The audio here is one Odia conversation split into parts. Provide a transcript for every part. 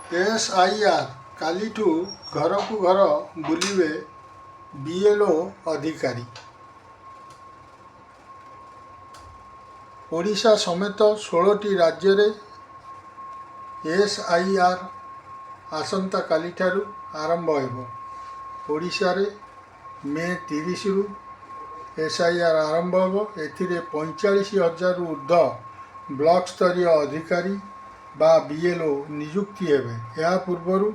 SIR କାଲିଠୁ ଘରକୁ ଘର ବୁଲିବେ BLO ଅଧିକାରୀ। ଓଡ଼ିଶା ସମେତ 16ଟି ରାଜ୍ୟରେ SIR ଆସନ୍ତାକାଲିଠାରୁ ଆରମ୍ଭ ହେବ। ଓଡ଼ିଶାରେ ମେ 30ରୁ SIR ଆରମ୍ଭ ହେବ। ଏଥିରେ 45,000ରୁ ଉର୍ଦ୍ଧ୍ୱ ବ୍ଲକ ସ୍ତରୀୟ ଅଧିକାରୀ ବା BLO ନିଯୁକ୍ତି ହେବେ। ଏହା ପୂର୍ବରୁ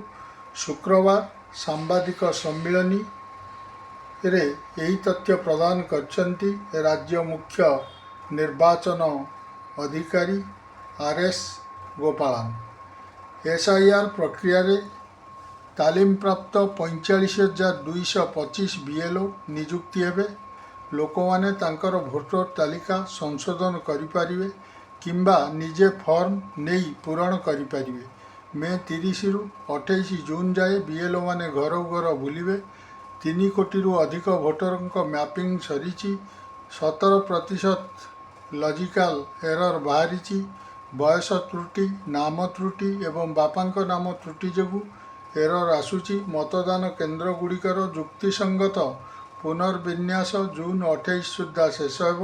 ଶୁକ୍ରବାର ସାମ୍ବାଦିକ ସମ୍ମିଳନୀରେ ଏହି ତଥ୍ୟ ପ୍ରଦାନ କରିଛନ୍ତି ରାଜ୍ୟ ମୁଖ୍ୟ ନିର୍ବାଚନ ଅଧିକାରୀ RS ଗୋପାଳନ। SIR ପ୍ରକ୍ରିୟାରେ ତାଲିମପ୍ରାପ୍ତ 45,225 BLO ନିଯୁକ୍ତି ହେବେ। ଲୋକମାନେ ତାଙ୍କର ଭୋଟର ତାଲିକା ସଂଶୋଧନ କରିପାରିବେ କିମ୍ବା ନିଜେ ଫର୍ମ ନେଇ ପୂରଣ କରିପାରିବେ। ମେ 30ରୁ 28 ଜୁନ୍ ଯାଏ BLO ମାନେ ଘରକୁ ଘର ବୁଲିବେ। 3 କୋଟିରୁ ଅଧିକ ଭୋଟରଙ୍କ ମ୍ୟାପିଂ ସରିଛି। 17% ଲଜିକାଲ ଏରର ବାହାରିଛି। ବୟସ ତ୍ରୁଟି, ନାମ ତ୍ରୁଟି ଏବଂ ବାପାଙ୍କ ନାମ ତ୍ରୁଟି ଯୋଗୁଁ ଏରର ଆସୁଛି। ମତଦାନ କେନ୍ଦ୍ରଗୁଡ଼ିକର ଯୁକ୍ତିସଙ୍ଗତ ପୁନର୍ବିନ୍ୟାସ ଜୁନ୍ 28 ସୁଦ୍ଧା ଶେଷ ହେବ।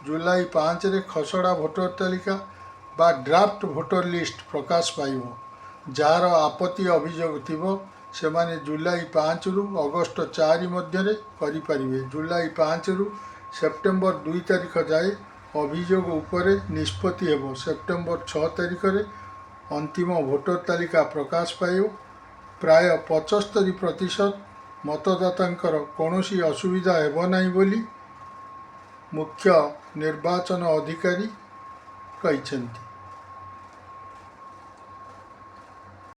ଜୁଲାଇ 5ରେ ଖସଡ଼ା ଭୋଟର ତାଲିକା ବା ଡ୍ରାଫ୍ଟ ଭୋଟର ଲିଷ୍ଟ ପ୍ରକାଶ ପାଇବ। ଯାହାର ଆପତ୍ତି ଅଭିଯୋଗ ଥିବ ସେମାନେ ଜୁଲାଇ 5ରୁ ଅଗଷ୍ଟ 4 ମଧ୍ୟରେ କରିପାରିବେ। ଜୁଲାଇ 5ରୁ ସେପ୍ଟେମ୍ବର 2 ତାରିଖ ଯାଏ ଅଭିଯୋଗ ଉପରେ ନିଷ୍ପତ୍ତି ହେବ। ସେପ୍ଟେମ୍ବର 6 ତାରିଖରେ ଅନ୍ତିମ ଭୋଟର ତାଲିକା ପ୍ରକାଶ ପାଇବ। ପ୍ରାୟ 75% ମତଦାତାଙ୍କର କୌଣସି ଅସୁବିଧା ହେବ ନାହିଁ ବୋଲି ମୁଖ୍ୟ ନିର୍ବାଚନ ଅଧିକାରୀ କହିଛନ୍ତି।